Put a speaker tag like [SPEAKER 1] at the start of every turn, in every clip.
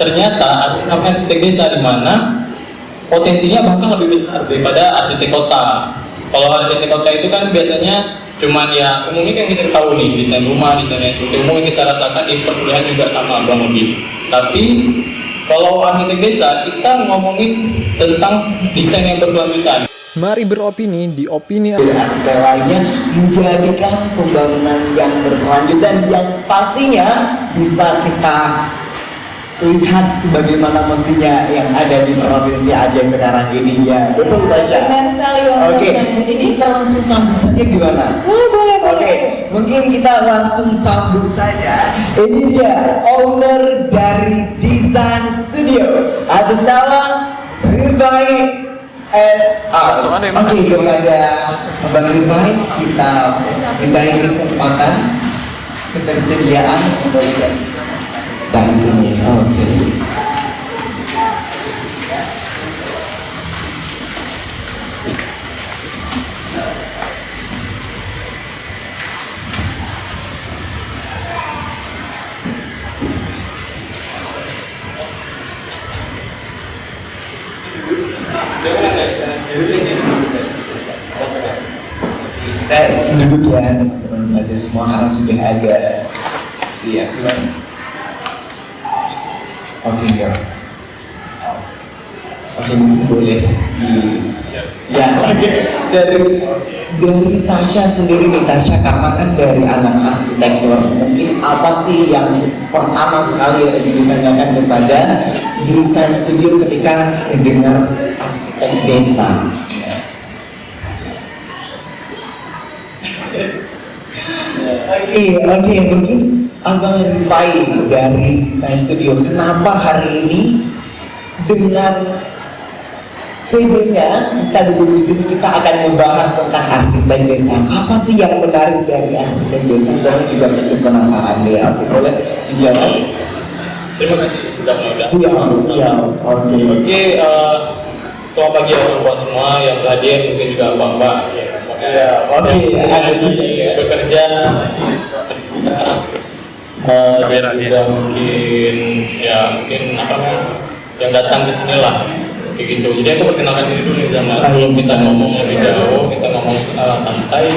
[SPEAKER 1] ternyata ada namanya arsitek desa di mana potensinya bahkan lebih besar daripada arsitek kota. Kalau arsitek kota itu kan biasanya cuman ya umumnya kan kita tahu nih, desain rumah, desain yang seperti umum yang kita rasakan di perkuliahan juga sama Bang Udi. Tapi kalau arsitek desa kita ngomongin tentang desain yang berkelanjutan.
[SPEAKER 2] Mari beropini di opini
[SPEAKER 3] arsitek lainnya menjadikan pembangunan yang berkelanjutan yang pastinya bisa kita lihat sebagaimana mestinya yang ada di provinsi Aceh sekarang ini ya. Betul Tasya?
[SPEAKER 4] Benar sekali Bang.
[SPEAKER 3] Oke, ini kita langsung sambung saja gimana?
[SPEAKER 4] Boleh.
[SPEAKER 3] Oke, mungkin kita langsung sambung saja. Ini dia owner dari Design Studio atas nama Rifai S.A. Oke, kepada Abang Rifai kita mintain kesempatan ketersediaan untuk bisa dari sini. Oke. Kita duduk ya teman-teman mahasiswa semua karena sudah ada siap. Oke ya. Oke, mungkin boleh di ya dari Tasya sendiri nih Tasya, karena kan dari anak arsitektur, mungkin apa sih yang pertama sekali yang ditanyakan kepada desain studio ketika mendengar arsitek desa? Oke, mungkin Abang Rifai dari Design Studio, kenapa hari ini dengan PD-nya kita duduk di sini, kita akan membahas tentang arsitek desa. Apa sih yang menarik dari arsitek desa? Saya juga bikin penasaran deh. Oke, boleh dijawab?
[SPEAKER 1] Terima kasih sudah
[SPEAKER 3] mengundang. Siap. Oke,
[SPEAKER 1] selamat pagi teman-teman semua yang hadir, mungkin juga Mbak.
[SPEAKER 3] Oke, ada di
[SPEAKER 1] bekerja juga mungkin apa namanya yang datang ke sini lah kayak gitu. Jadi aku perkenalkan diri dulu nih sama kita ngomong lebih jauh, kita ngomong santai.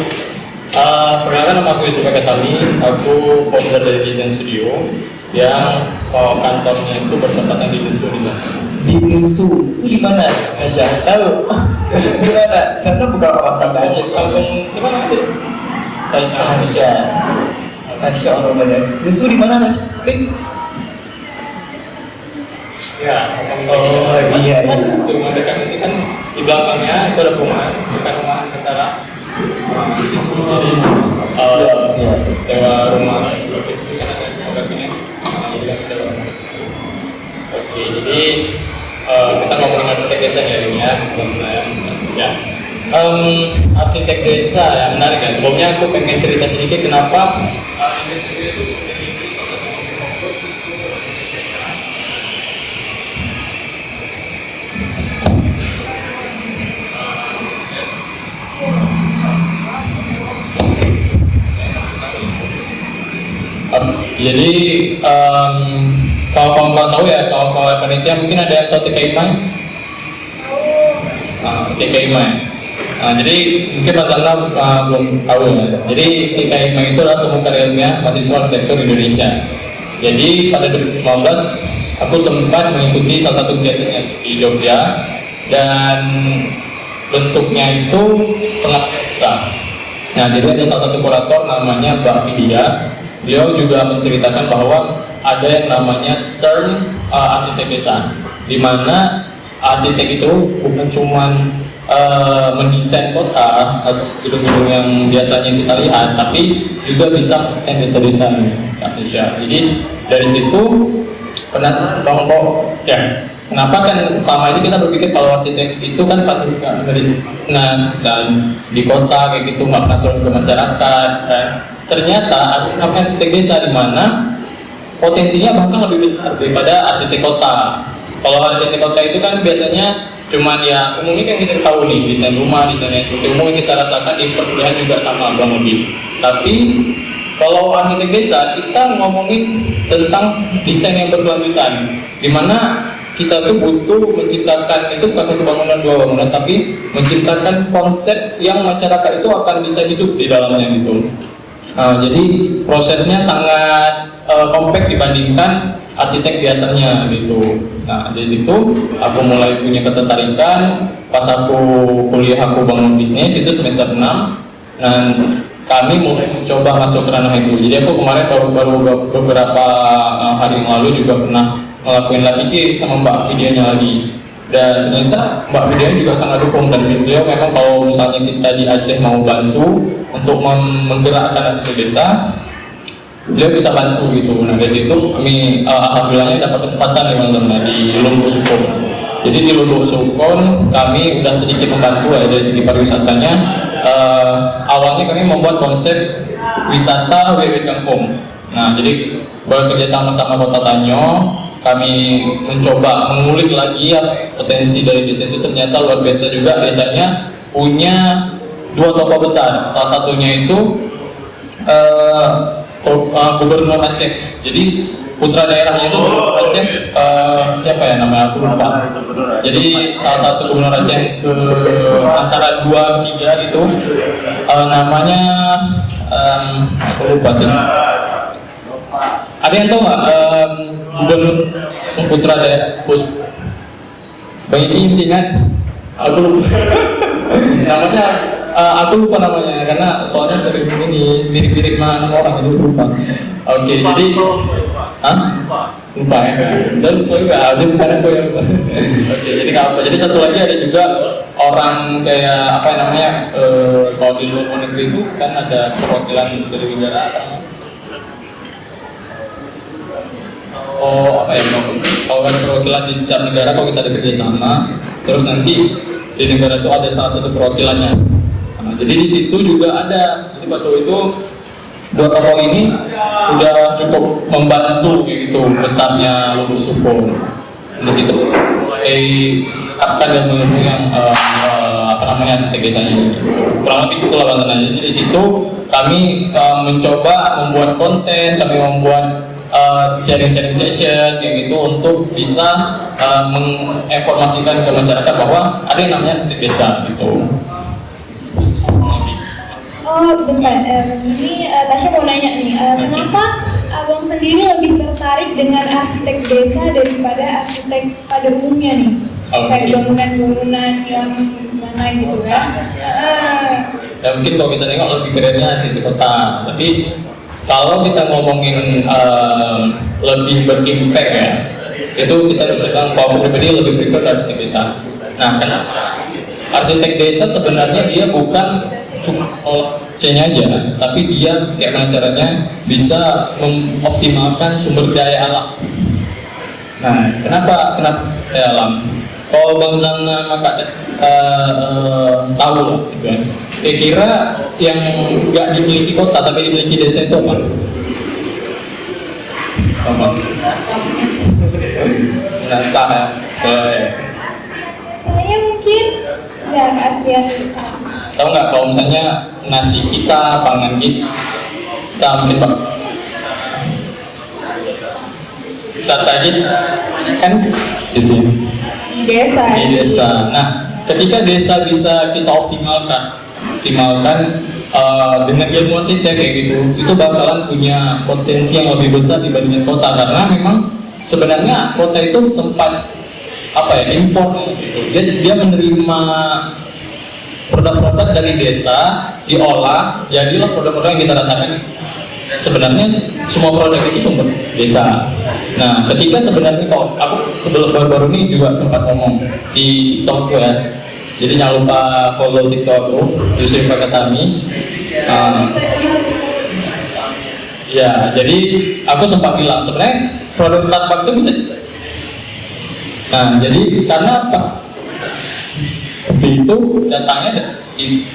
[SPEAKER 1] Perkenalkan, nama aku Yusuf Katami, aku founder dari Design Studio yang kantornya itu bertempatan di Nisu di sana.
[SPEAKER 3] Di Nisu di mana? Tasya tahu? Di mana? Sana bukan orang Banda Aceh.
[SPEAKER 1] Kampung siapa namanya?
[SPEAKER 3] Tasya orang Banda Aceh. Nisu di mana Tasya?
[SPEAKER 1] Ya,
[SPEAKER 3] iya.
[SPEAKER 1] Rumah dekat ini kan di belakangnya itu ada perumahan, dekat rumah antara. Jadi
[SPEAKER 3] siap.
[SPEAKER 1] sewa rumah profesi kan ada programnya, jadi sewa rumah. Oke, jadi kita ngomongin arsitek desa ya ini ya. Arsitek desa yang menarik ya. Sebelumnya aku pengen cerita sedikit kenapa jadi kalau kawan-kawan tahu ya, kalau panitia mungkin ada yang tahu TKIMA? TKIMA. Jadi mungkin Mas Anna belum tahu ya. Jadi TKIMA itu adalah temukan ilmiah mahasiswa arsitektur Indonesia. Jadi pada 2019 aku sempat mengikuti salah satu kegiatan di Jogja dan bentuknya itu pengabdian desa. Nah, jadi ada salah satu kurator namanya Mbak Vidya. Beliau juga menceritakan bahwa ada yang namanya term arsitek desa, di mana arsitek itu bukan cuma mendesain kota atau gedung-gedung yang biasanya kita lihat, tapi juga bisa mendesain desa-desa Indonesia. Jadi dari situ penasaran bang kok ya kenapa kan selama ini kita berpikir kalau arsitek itu kan pasti dan di kota kayak gitu nggak pernah turun ke masyarakat. Ternyata ada namanya arsitek desa di mana potensinya bahkan lebih besar daripada arsitek kota. Kalau arsitek kota itu kan biasanya cuman ya umumnya kan kita tahu nih, desain rumah, desain yang seperti umum yang kita rasakan di perkuliahan juga sama Bang Udi. Tapi Kalau arsitek desa kita ngomongin tentang desain yang berkelanjutan, dimana kita tuh butuh menciptakan itu bukan satu bangunan dua bangunan, tapi menciptakan konsep yang masyarakat itu akan bisa hidup di dalamnya gitu. Jadi prosesnya sangat kompleks dibandingkan arsitek biasanya gitu. Nah dari situ aku mulai punya ketertarikan pas aku kuliah, aku bangun bisnis itu semester 6 dan kami mulai mencoba masuk ke ranah itu. Jadi aku kemarin baru beberapa hari yang lalu juga pernah ngelakuin live IG sama Mbak Videonya lagi. Dan ternyata Mbak Videonya juga sangat dukung, dan beliau memang kalau misalnya kita di Aceh mau bantu untuk menggerakkan arsitek desa, beliau bisa bantu gitu. Nah dari situ kami alhamdulillahnya dapat kesempatan nih teman-teman di Lombok Sukon. Jadi di Lombok Sukon kami udah sedikit membantu ya dari segi pariwisatanya. Awalnya kami membuat konsep wisata WW Kampung. Nah jadi bekerja sama Kota Tanyo, kami mencoba mengulik lagi ya potensi dari desa itu. Ternyata luar biasa juga, desanya punya dua tokoh besar. Salah satunya itu Gubernur Aceh. Jadi putra daerahnya itu Gubernur Aceh, siapa ya namanya aku lupa. Jadi salah satu Gubernur Aceh ke antara 2 3 itu namanya aku lupa sih. Ada yang tahu nggak Gubernur putra daerah bos? Bang Iki ingat? Aku lupa. Namanya aku lupa namanya karena soalnya sering ini mirip-mirip mana orang itu lupa. Oke, jadi lupa ya. Dan lupa juga, bukan aku yang lupa. Oke, jadi nggak apa. Jadi satu lagi ada juga orang kayak apa namanya kalau di luar negeri itu kan ada perwakilan dari negara. Apa ya, kalau ada perwakilan di setiap negara, kalau kita ada kerjasama, terus nanti di negara itu ada salah satu perwakilannya. Nah, jadi di situ juga ada. Jadi waktu itu dua tokoh ini udah cukup membantu kayak gitu besarnya Lombok Sukon. Di situ akan dan menunggu yang apa namanya arsitek desanya gitu. Kurang lebih itulah bangunannya. Jadi di situ kami mencoba membuat konten, kami membuat sharing session kayak gitu untuk bisa menginformasikan ke masyarakat bahwa ada yang namanya arsitek desa gitu.
[SPEAKER 4] Oh bentar, ini Tasya mau nanya nih, kenapa Abang sendiri lebih tertarik dengan arsitek desa daripada arsitek pada umumnya nih? Kayak bangunan-bangunan yang mana gitu kan?
[SPEAKER 1] Ya mungkin kalau kita tengok lebih kerennya arsitek kota, tapi kalau kita ngomongin lebih berimpact ya, itu kita bisa bilang kalau pribadi lebih prefer arsitek desa. Nah kenapa? Arsitek desa sebenarnya dia bukan cuma C-nya aja, tapi dia kayak mana caranya bisa mengoptimalkan sumber daya alam. Nah, kenapa daya alam? Kalau Bang Zana maka tahu lah, gitu kan. Kira-kira yang nggak dimiliki kota tapi dimiliki desa itu apa? Apa? Nasa ya.
[SPEAKER 4] Soalnya mungkin ya keaslian kita.
[SPEAKER 1] Tahu nggak kalau misalnya nasi kita, pangan kita mungkin Pak bisa tajin kan di sini
[SPEAKER 4] Di desa.
[SPEAKER 1] di desa. Nah, ketika desa bisa kita optimalkan, maksimalkan dengan ilmu arsitek kayak gitu, itu bakalan punya potensi yang lebih besar dibandingkan kota, karena memang sebenarnya kota itu tempat apa ya, impor gitu. Dia menerima produk-produk dari desa, diolah, jadilah produk-produk yang kita rasakan. Sebenarnya semua produk itu sumber desa. Nah, ketika sebenarnya kok aku baru-baru ini juga sempat ngomong di TikTok ya. Jadi jangan lupa follow TikTokku, Yusuf Pakatami. Ya, jadi aku sempat bilang sebenarnya produk Starbucks itu bisa. Nah, jadi karena apa? Itu datangnya dari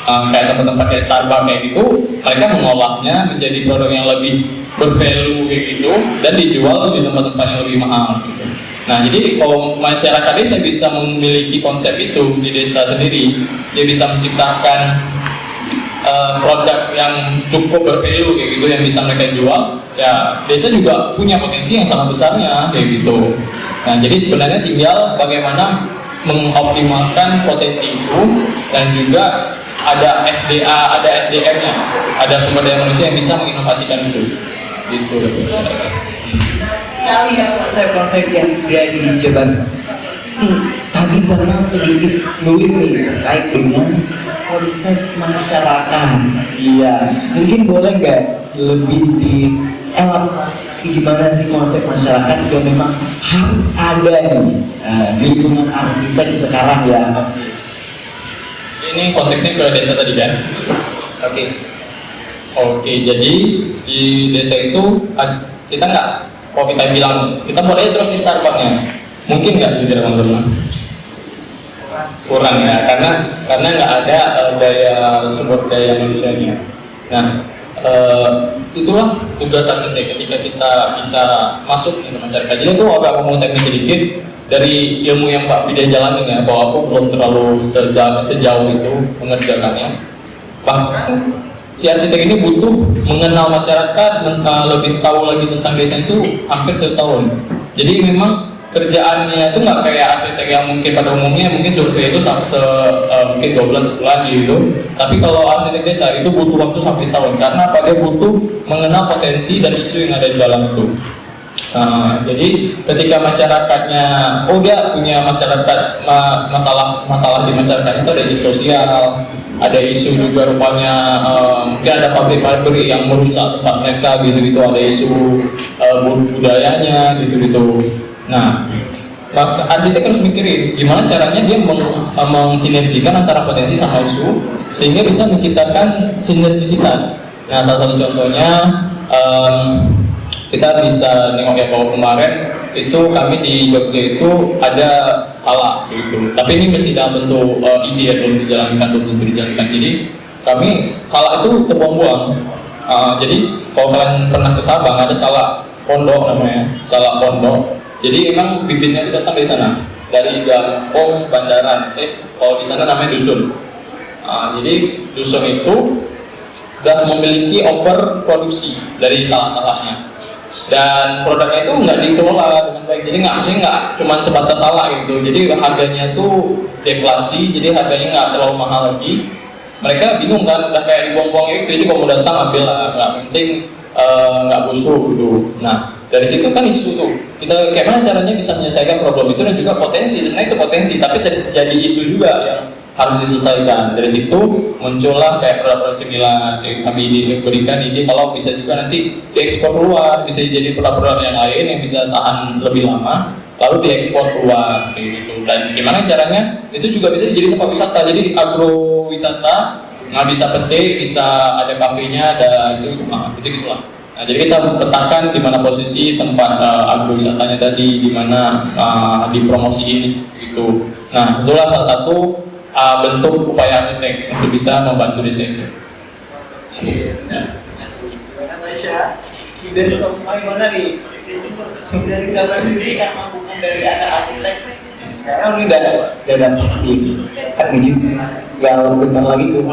[SPEAKER 1] kayak tempat-tempat kayak Starbucks kayak gitu, mereka mengolahnya menjadi produk yang lebih bervalue kayak gitu dan dijual di tempat-tempat yang lebih mahal gitu. Nah, jadi kalau masyarakat desa bisa memiliki konsep itu di desa sendiri, dia bisa menciptakan produk yang cukup bervalue kayak gitu yang bisa mereka jual, ya desa juga punya potensi yang sangat besarnya kayak gitu. Nah jadi sebenarnya tinggal bagaimana mengoptimalkan potensi itu, dan juga ada SDA, ada SDM-nya, ada sumber daya manusia yang bisa menginovasikan itu. Gitu.
[SPEAKER 3] Sekali ya konsep-konsep yang sudah dijabarkan. Tadi Zana sedikit nulis nih terkait dengan konsep masyarakat. Iya, mungkin boleh nggak lebih gimana sih konsep masyarakat yang memang harus ada nih di lingkungan arsitek sekarang ya?
[SPEAKER 1] Ini konteksnya ke desa tadi kan? Oke, jadi di desa itu kita nggak, kalau kita bilang kita mulai terus di Starbucksnya, mungkin nggak di teman-teman? Kurang ya, karena nggak ada sumber daya manusianya. Nah, itulah tugas arsitek ketika kita bisa masuk ke masyarakat. Jadi aku agak ngomong teknis sedikit dari ilmu yang Mbak Fida jalanin ya, bahwa aku belum terlalu sejauh itu mengerjakannya. Bahkan si arsitek ini butuh mengenal masyarakat, lebih tahu lagi tentang desa itu hampir 1 tahun. Jadi memang kerjaannya itu nggak kayak arsitek yang mungkin pada umumnya mungkin survei itu mungkin 2 bulan sebulan gitu. Tapi kalau arsitek desa itu butuh waktu sampai 1 tahun, karena apa? Dia butuh mengenal potensi dan isu yang ada di dalam itu. Jadi ketika masyarakatnya, dia punya masalah di masyarakat itu, ada isu sosial, ada isu juga rupanya mungkin ada pabrik-pabrik yang merusak tempat mereka gitu-gitu, ada isu budayanya gitu-gitu. Nah, arsitek harus mikirin gimana caranya dia mensinergikan antara potensi sama isu sehingga bisa menciptakan sinergisitas. Nah, salah satu contohnya kita bisa nengok ya, kalau kemarin itu kami di Jogja itu ada salak gitu. Tapi ini masih dalam bentuk ide, belum dijalankan. Jadi kami salak itu terbuang-buang. Jadi kalau kalian pernah ke Sabang ada salak pondok namanya, salak pondok. Jadi emang bibitnya itu datang dari sana, dari Gampong Bandaran. Kalau di sana namanya dusun. Jadi dusun itu sudah memiliki overproduksi dari salak-salaknya, dan produknya itu nggak dikelola dengan baik. Jadi nggak cuma sebatas salak gitu. Jadi harganya tuh deflasi, jadi harganya nggak terlalu mahal lagi. Mereka bingung kan, udah kayak dibuang-buang itu. Jadi kalau mau datang ambil lah, nggak penting nggak busuk gitu. Nah dari situ kan isu tuh, kita kayak mana caranya bisa menyelesaikan problem itu, dan juga potensi, sebenarnya itu potensi tapi jadi isu juga yang harus diselesaikan. Dari situ muncullah kayak produk-produk cemilan yang kami diberikan ide kalau bisa juga nanti diekspor keluar, bisa jadi produk-produk yang lain yang bisa tahan lebih lama lalu diekspor keluar gitu. Dan gimana caranya itu juga bisa jadi tempat wisata, jadi agrowisata. Nah, bisa petik, bisa ada kafenya, ada itu gitulah. Nah, jadi kita petakan di mana posisi tempat agrowisatanya tadi, di mana dipromosiin gitu. Nah, itulah salah satu bentuk upaya arsitek untuk bisa membantu desa itu.
[SPEAKER 3] Dari sampai mana nih? Dari sampai sendiri kan bukan dari anak arsitek. Kayaknya ini udah dapat kan izin. Ya bentar lagi tuh.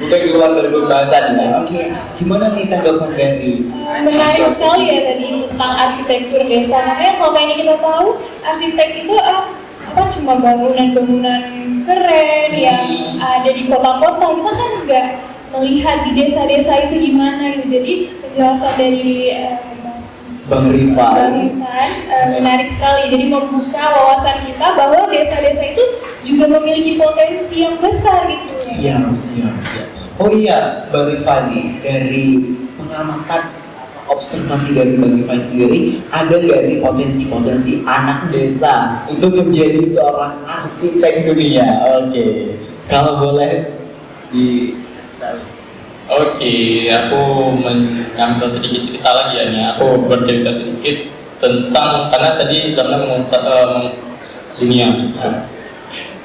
[SPEAKER 3] Bukan keluar dari pembahasan ya. Oke, gimana nih tanggapan dari?
[SPEAKER 4] Menarik sekali ya tadi tentang arsitektur desa. Makanya selama ini kita tahu arsitek itu cuma bangunan-bangunan keren yang ada di kota-kota. Kita kan nggak melihat di desa-desa itu gimana gitu. Jadi penjelasan dari
[SPEAKER 3] Bang Rifan
[SPEAKER 4] menarik sekali. Jadi membuka wawasan kita bahwa desa-desa itu juga memiliki potensi yang besar gitu.
[SPEAKER 3] Siap. Oh iya, Bang Rifan nih, dari pengamatan observasi dari Bang Rifan sendiri, ada nggak sih potensi anak desa untuk menjadi seorang arsitek dunia? Oke, kalau boleh di
[SPEAKER 1] Oke, aku mengambil sedikit cerita lagi ya. Aku bercerita sedikit tentang, karena tadi Zamna dunia.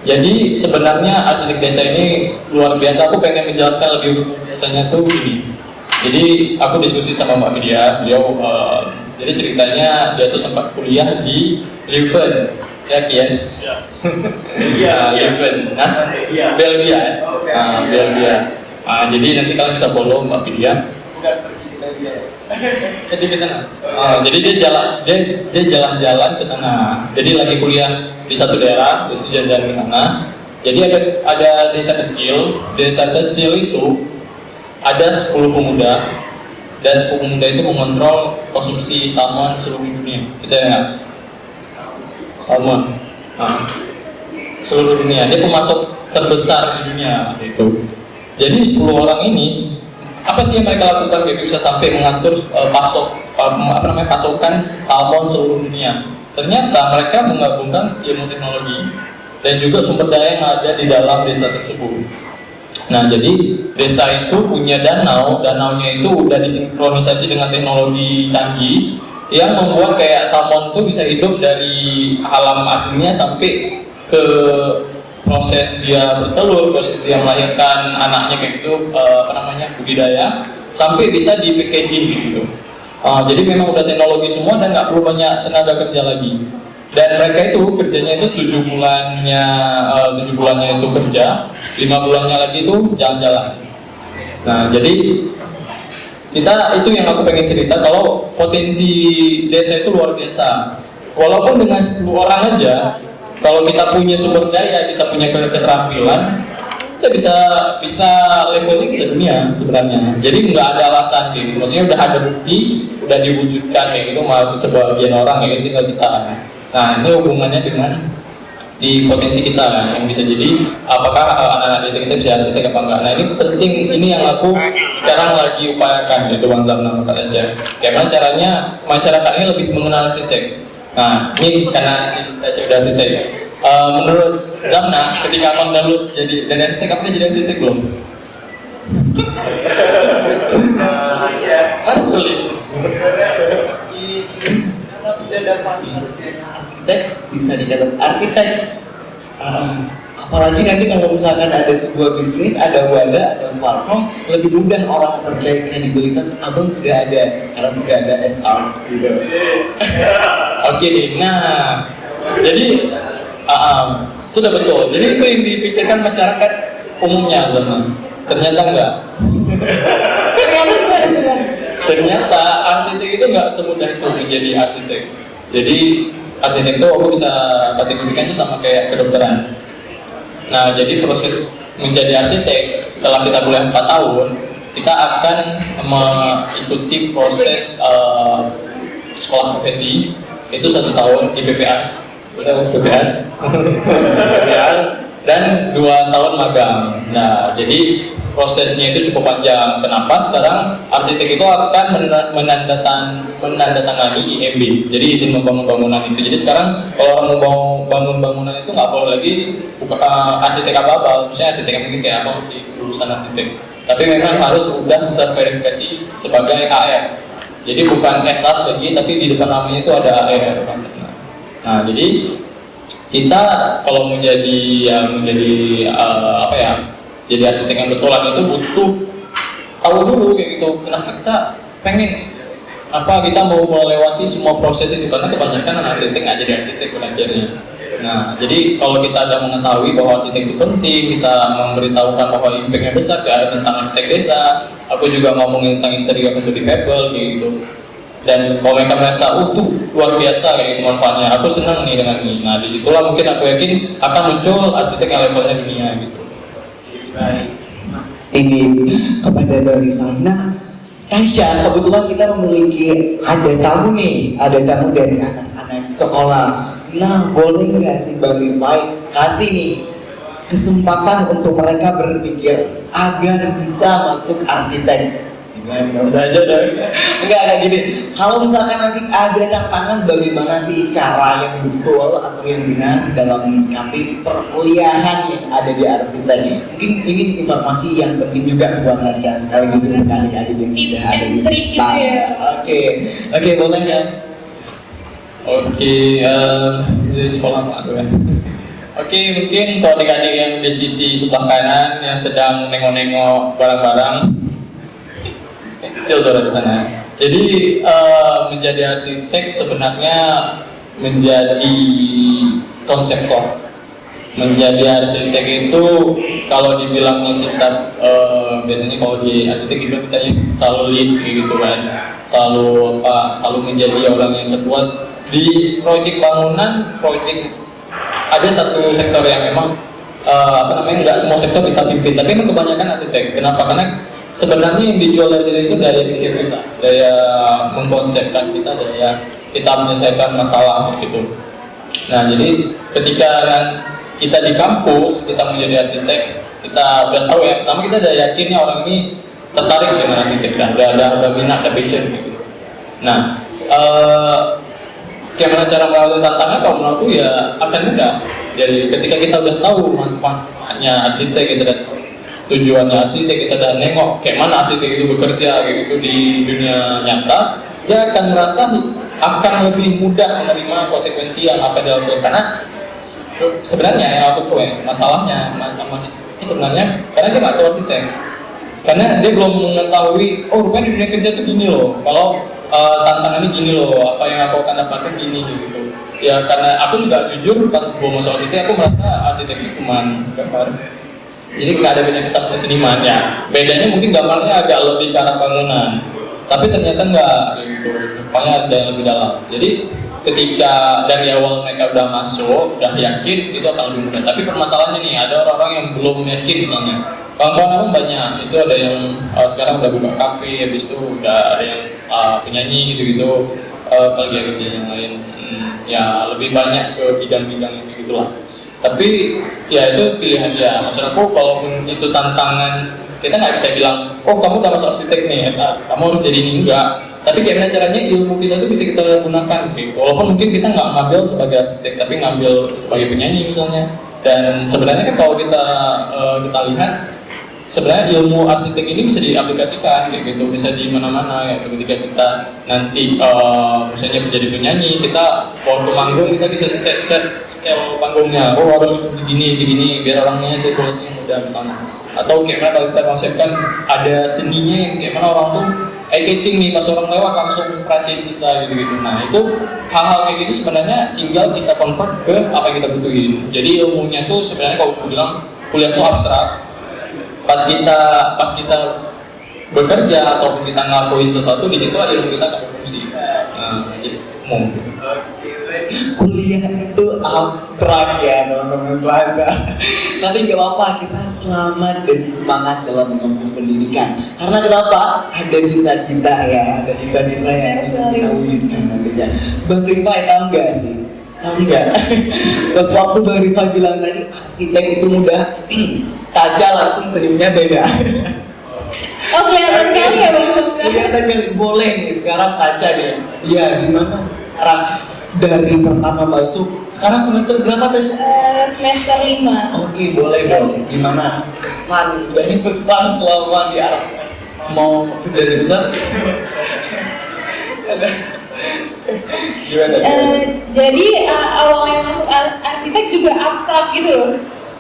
[SPEAKER 1] Jadi sebenarnya arsitek desa ini luar biasa. Aku pengen menjelaskan lebih biasanya tuh gini. Jadi aku diskusi sama Mbak Vidya, beliau Jadi ceritanya dia tuh sempat kuliah di Leuven, ya Kian? Leuven, Belgia. Belgia. Jadi nanti kalian bisa follow Mbak Vidya.
[SPEAKER 3] Bukan pergi ke Belgia.
[SPEAKER 1] Jadi ke sana. Jadi dia jalan-jalan ke sana. Jadi lagi kuliah di satu daerah, terus dia jalan ke sana. Jadi ada desa kecil. Desa kecil itu ada 10 pemuda, dan 10 pemuda itu mengontrol konsumsi salmon seluruh dunia. Percaya nggak? Salmon. Seluruh dunia. Dia pemasok terbesar di dunia itu. Jadi 10 orang ini apa sih yang mereka lakukan gitu bisa sampai mengatur pasokan salmon seluruh dunia. Ternyata mereka menggabungkan ilmu teknologi dan juga sumber daya yang ada di dalam desa tersebut. Nah, jadi desa itu punya danaunya itu udah disinkronisasi dengan teknologi canggih yang membuat kayak salmon itu bisa hidup dari alam aslinya sampai ke proses dia bertelur, proses dia melahirkan anaknya kayak gitu, budidaya, sampai bisa di packaging gitu. Jadi memang udah teknologi semua dan nggak perlu banyak tenaga kerja lagi. Dan mereka itu kerjanya itu 7 bulannya itu kerja, 5 bulannya lagi itu jalan-jalan. Nah, jadi itu yang aku pengen cerita kalau potensi desa itu luar biasa. Walaupun dengan 10 orang aja, kalau kita punya sumber daya, kita punya keterampilan, kita bisa levelnya bisa dunia sebenarnya. Jadi nggak ada alasan gitu. Maksudnya udah ada bukti, udah diwujudkan kayak gitu sama sebagian orang kayak gitu, tinggal kita. Nah, ini hubungannya dengan di potensi kita kan, yang bisa jadi apakah anak-anak desa kita bisa arsitek apa enggak. Nah, ini penting, ini yang aku sekarang lagi upayakan yaitu Bang Zamna aja. Gimana caranya masyarakat ini lebih mengenal arsitek. Nah, ini karena si udah arsitek. Menurut Zamna, ketika Abang lulus jadi dari arsitek, apa dia jadi arsitek belum? Kan sulit.
[SPEAKER 3] Kalau sudah dapat arsitek, bisa didapat arsitek. Apalagi nanti kalau misalkan ada sebuah bisnis, ada wadah, ada platform, lebih mudah orang mempercayai kredibilitas Abang sudah ada, karena sudah ada SR gitu.
[SPEAKER 1] Oke deh, nah jadi itu udah betul. Jadi itu yang dipikirkan masyarakat umumnya zaman. Ternyata enggak. Ternyata arsitek itu enggak semudah itu menjadi arsitek. Jadi arsitek itu aku bisa kategorikan itu sama kayak kedokteran. Nah, jadi proses menjadi arsitek setelah kita kuliah 4 tahun, kita akan mengikuti proses sekolah profesi itu 1 tahun di BPAS, dan 2 tahun magang. Nah, jadi prosesnya itu cukup panjang. Kenapa? Sekarang arsitek itu akan menandatangani IMB, jadi izin membangun bangunan itu. Jadi sekarang kalau orang mau bangun bangunan itu nggak boleh lagi arsitek apa-apa, misalnya arsitek yang mungkin kayak abang sih lulusan arsitek, tapi memang harus sudah terverifikasi sebagai AR. Jadi bukan SR segi, tapi di depan namanya itu ada AR. Nah, jadi kita kalau mau jadi jadi arsitek yang betulan itu butuh tahu dulu kayak gitu. Kenapa kita pengen kita mau melewati semua proses itu, karena kebanyakan anak arsitek nggak jadi arsitek belajarnya. Nah, jadi kalau kita ada mengetahui bahwa arsitek itu penting, kita memberitahukan bahwa impact-nya besar tentang arsitek desa. Aku juga ngomongin tentang interior untuk difabel kayak gitu. Dan kalau mereka merasa, tuh luar biasa kayak gitu manfaatnya, aku senang nih dengan ini. Nah, disitulah mungkin aku yakin akan muncul arsitek yang levelnya dunia gitu.
[SPEAKER 3] Ini kepada Mbak Rifana, Tasya, kebetulan kita memiliki ada tamu dari anak-anak sekolah. Nah, boleh nggak sih Bang Rifai kasih nih kesempatan untuk mereka berpikir agar bisa masuk arsitek?
[SPEAKER 1] Udah aja dah.
[SPEAKER 3] Enggak kayak gini. Kalau misalkan nanti ada tantangan, bagaimana sih cara yang betul atau yang benar dalam menyikapi perkuliahan yang ada di arsitek? Mungkin ini informasi yang penting juga buat Tasya sekaligus untuk adik-adik yang sudah ada di sini. Oke, boleh ya.
[SPEAKER 1] Oke, dari sekolah Pak ya. Oke, mungkin untuk adik-adik yang di sisi sebelah kanan yang sedang nengok-nengok barang-barang, kecil suara di sana. Jadi menjadi arsitek sebenarnya menjadi konseptor. Menjadi arsitek itu kalau dibilangnya kita biasanya kalau di arsitek itu kita selalu lead gitu kan, selalu menjadi orang yang terkuat di proyek bangunan, proyek ada satu sektor yang memang nggak semua sektor kita pimpin, tapi memang kebanyakan arsitek. Kenapa? Karena sebenarnya yang dijual dari itu daya pikir kita, daya mengkonsepkan kita, daya kita menyelesaikan masalah gitu. Nah, jadi ketika kita di kampus, kita menjadi arsitek, kita udah tahu ya, pertama kita udah yakinnya orang ini tertarik dengan arsitek, udah minat, ada passion gitu. Nah, gimana cara melewati tantangan? Kalau menurutku ya akan mudah. Jadi ketika kita udah tahu manfaatnya arsitek, kita udah tujuannya arsitek, kita udah nengok kayak mana arsitek itu bekerja kayak gitu di dunia nyata, dia akan merasa akan lebih mudah menerima konsekuensi yang akan dilakukan. Karena sebenarnya yang aku tuh masalahnya masih sebenarnya karena dia nggak tahu arsitek, karena dia belum mengetahui rupanya di dunia kerja tuh gini loh, kalau tantangannya gini loh, apa yang aku akan dapatkan gini gitu ya. Karena aku juga jujur pas mau masuk arsitek, aku merasa arsitek itu cuma gambar, jadi nggak ada bedanya sama seniman ya. Bedanya mungkin gambarnya agak lebih ke arah bangunan, tapi ternyata nggak gitu, rupanya ada yang lebih dalam. Jadi ketika dari awal mereka udah masuk, udah yakin, itu akan lebih mudah. Tapi permasalahannya nih, ada orang-orang yang belum yakin misalnya. Kawan-kawan aku banyak, itu ada yang sekarang udah buka kafe, habis itu udah ada yang penyanyi gitu-gitu, apalagi ya kerja yang lain, ya lebih banyak ke bidang-bidang itu gitulah. Tapi ya itu pilihan dia. Maksud aku, walaupun itu tantangan, kita nggak bisa bilang, kamu udah masuk arsitek nih, kamu harus jadi ini, enggak. Tapi gimana caranya ilmu kita itu bisa kita gunakan gitu. Walaupun mungkin kita nggak ngambil sebagai arsitek, tapi ngambil sebagai penyanyi misalnya. Dan sebenarnya kan kalau kita lihat, sebenarnya ilmu arsitek ini bisa diaplikasikan kayak gitu, bisa di mana-mana gitu. Ketika kita nanti misalnya menjadi penyanyi, kita waktu manggung kita bisa set style panggungnya. Harus begini biar orangnya sirkulasinya mudah misalnya. Atau kayak mana kalau kita konsepkan ada seninya yang kayak mana orang tuh eye-catching nih, pas orang lewat langsung perhatiin kita gitu-gitu. Nah itu hal-hal kayak gitu sebenarnya tinggal kita convert ke apa yang kita butuhin. Jadi ilmunya tuh sebenarnya kalau aku bilang kuliah tuh abstrak. Pas kita bekerja ataupun kita ngakuin sesuatu, di situ ilmu kita akan berfungsi. Nah, jadi umum.
[SPEAKER 3] Kuliah itu abstrak ya teman-teman Plaza. Tapi nggak apa-apa, kita selamat dan semangat dalam menempuh pendidikan. Karena kenapa? Ada cita-cita ya, ada cita-cita yang kita wujudkan nantinya. Bang Rifai tahu nggak sih? Tahu nggak? Pas waktu Bang Rifai bilang tadi arsitek itu mudah, Tasya langsung senyumnya beda.
[SPEAKER 4] Kelihatan kali ya Bang.
[SPEAKER 3] Kelihatan kan, boleh nih sekarang Tasya nih. Iya, gimana sekarang dari pertama masuk? Sekarang semester berapa Tasya?
[SPEAKER 4] Semester 5.
[SPEAKER 3] Oke, boleh dong. Gimana kesan? Dari pesan selama di arsitek mau dari besar? Gimana?
[SPEAKER 4] Jadi awalnya masuk arsitek juga abstrak gitu loh.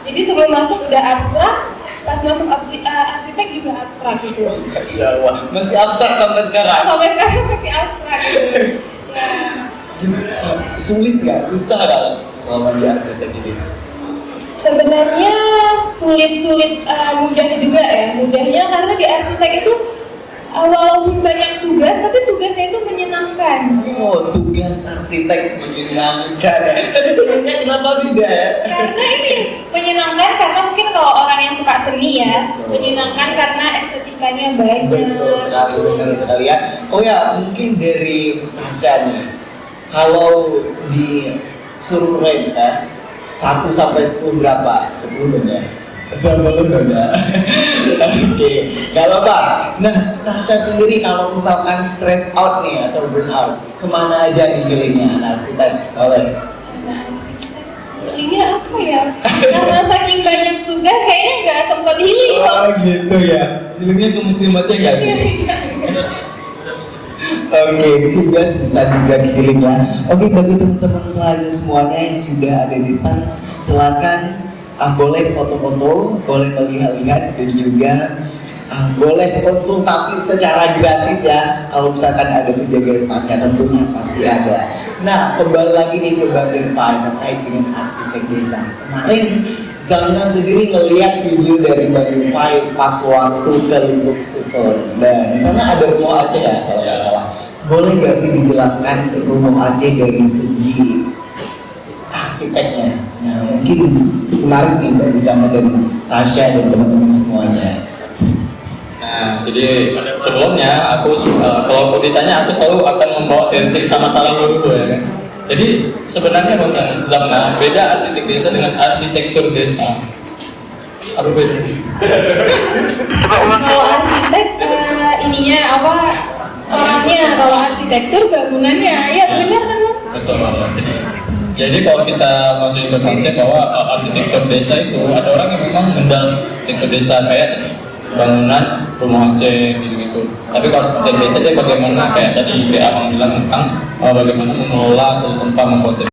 [SPEAKER 4] Jadi sebelum masuk udah abstrak, pas masuk arsitek juga abstrak gitu.
[SPEAKER 3] Masya Allah, masih abstrak sampai sekarang.
[SPEAKER 4] Sampai sekarang masih abstrak gitu.
[SPEAKER 3] Sulit nggak? Susah nggak selama di arsitek ini?
[SPEAKER 4] Sebenarnya sulit-sulit, mudah juga ya. Mudahnya karena di arsitek itu walaupun banyak tugas, tapi tugasnya itu menyenangkan.
[SPEAKER 3] Tugas arsitek menyenangkan ya. Tapi sebenarnya kenapa beda ya?
[SPEAKER 4] Karena ini menyenangkan karena mungkin kalau orang yang suka seni ya, menyenangkan karena estetikanya banyak.
[SPEAKER 3] Betul sekali, benar sekali ya. Oh ya, mungkin dari Tasya nih, kalau disuruh rate 1 sampai 10 berapa? 10 dong ya? 10 dong ya? Oke, gak apa-apa. Nah, Tasya sendiri kalau misalkan stress out nih atau burn out, kemana aja nih healingnya anak arsitek? Oleh?
[SPEAKER 4] Nah, healingnya apa ya? Karena saking banyak tugas kayaknya nggak sempat healing kok.
[SPEAKER 3] Gitu ya? Healingnya ke museum aja nggak sih? Oke, tugas bisa juga healing ya. Oke, bagi teman-teman Plaza semuanya yang sudah ada di stand, silakan boleh foto-foto, boleh melihat-lihat dan juga Boleh konsultasi secara gratis ya. Kalau misalkan ada penjaga standnya tentunya pasti ada. Nah, kembali lagi nih ke Bang Irfan terkait dengan arsitek desa. Kemarin Zamna sendiri ngeliat video dari Bang Irfan pas waktu ke Lubuk Suton. Nah, di sana ada rumah Aceh ya kalau nggak salah. Boleh nggak sih dijelaskan rumah Aceh dari segi arsiteknya? Nah, mungkin menarik nih dari Zamna dan Tasya dan teman-teman semuanya.
[SPEAKER 1] Nah, jadi sebelumnya kalau aku ditanya, aku selalu akan membawa cerita masa lalu dulu ya kan. Jadi sebenarnya Bang Zamna, beda arsitek desa dengan arsitektur desa. Apa beda?
[SPEAKER 4] Kalau arsitek ininya apa orangnya, kalau arsitektur bangunannya, ya benar kan Mas?
[SPEAKER 1] Betul banget. Jadi kalau kita masuk ke konsep bahwa arsitektur desa itu ada orang yang memang mendal arsitektur desa kayak bangunan rumah Aceh gitu-gitu. Tapi kalau arsitektur desa dia bagaimana kayak tadi Abang bilang tentang bagaimana mengelola suatu tempat mengkonsep.